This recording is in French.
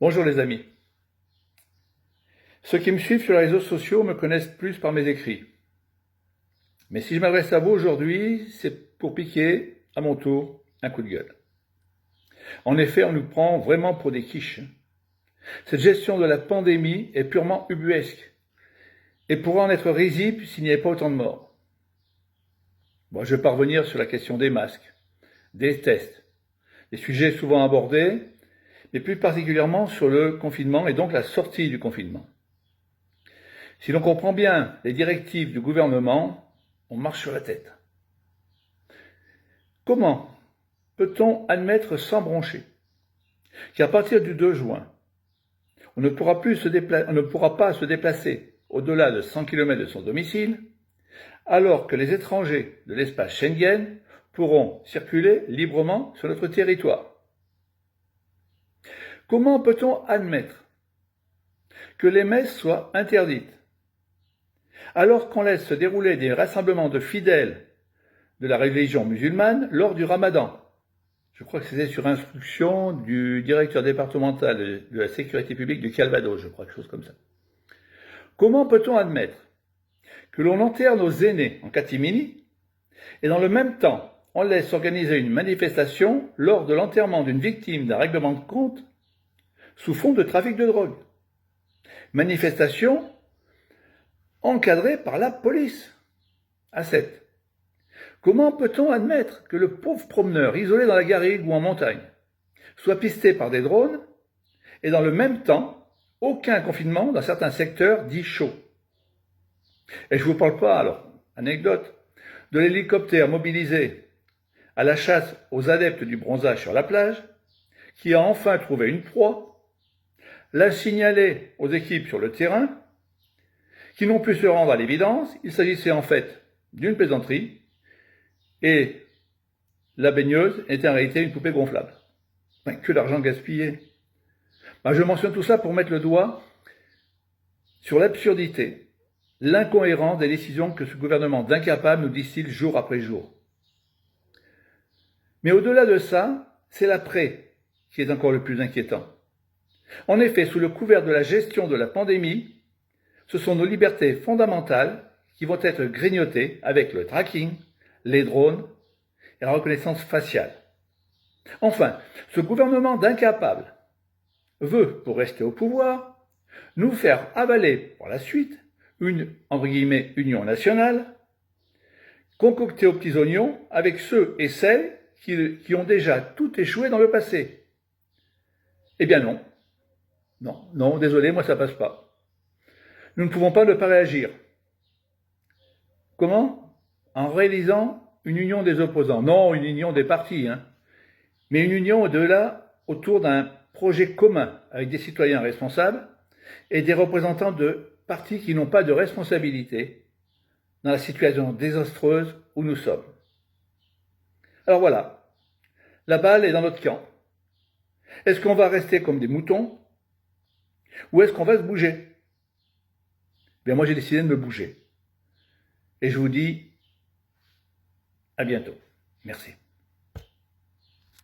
Bonjour les amis. Ceux qui me suivent sur les réseaux sociaux me connaissent plus par mes écrits. Mais si je m'adresse à vous aujourd'hui, c'est pour piquer, à mon tour, un coup de gueule. En effet, on nous prend vraiment pour des quiches. Cette gestion de la pandémie est purement ubuesque et pourrait en être risible s'il n'y avait pas autant de morts. Bon, je vais pas revenir sur la question des masques, des tests, des sujets souvent abordés, mais plus particulièrement sur le confinement et donc la sortie du confinement. Si l'on comprend bien les directives du gouvernement, on marche sur la tête. Comment peut-on admettre sans broncher qu'à partir du 2 juin, on ne pourra pas se déplacer au-delà de 100 km de son domicile, alors que les étrangers de l'espace Schengen pourront circuler librement sur notre territoire? Comment peut-on admettre que les messes soient interdites, alors qu'on laisse se dérouler des rassemblements de fidèles de la religion musulmane lors du Ramadan? Je crois que c'était sur instruction du directeur départemental de la sécurité publique du Calvados, je crois, quelque chose comme ça. Comment peut-on admettre que l'on enterre nos aînés en catimini et dans le même temps, on laisse organiser une manifestation lors de l'enterrement d'une victime d'un règlement de compte sous fond de trafic de drogue? Manifestation encadrée par la police. À 7. Comment peut-on admettre que le pauvre promeneur isolé dans la garrigue ou en montagne soit pisté par des drones et dans le même temps, aucun confinement dans certains secteurs dits chauds? Et je ne vous parle pas, alors, anecdote, de l'hélicoptère mobilisé à la chasse aux adeptes du bronzage sur la plage, qui a enfin trouvé une proie, l'a signalé aux équipes sur le terrain, qui n'ont pu se rendre à l'évidence. Il s'agissait en fait d'une plaisanterie, et la baigneuse était en réalité une poupée gonflable. Que d'argent gaspillé. Je mentionne tout ça pour mettre le doigt sur l'absurdité, l'incohérence des décisions que ce gouvernement d'incapables nous distille jour après jour. Mais au-delà de ça, c'est l'après qui est encore le plus inquiétant. En effet, sous le couvert de la gestion de la pandémie, ce sont nos libertés fondamentales qui vont être grignotées avec le tracking, les drones et la reconnaissance faciale. Enfin, ce gouvernement d'incapables veut, pour rester au pouvoir, nous faire avaler par la suite une, entre guillemets, union nationale, concoctée aux petits oignons avec ceux et celles qui ont déjà tout échoué dans le passé. Eh bien non. Non, désolé, moi ça passe pas. Nous ne pouvons pas ne pas réagir. Comment? En réalisant une union des opposants. Non, une union des partis, mais une union au-delà, autour d'un projet commun avec des citoyens responsables et des représentants de partis qui n'ont pas de responsabilité dans la situation désastreuse où nous sommes. Alors voilà, la balle est dans notre camp. Est-ce qu'on va rester comme des moutons ou est-ce qu'on va se bouger? Bien, moi j'ai décidé de me bouger. Et je vous dis à bientôt. Merci.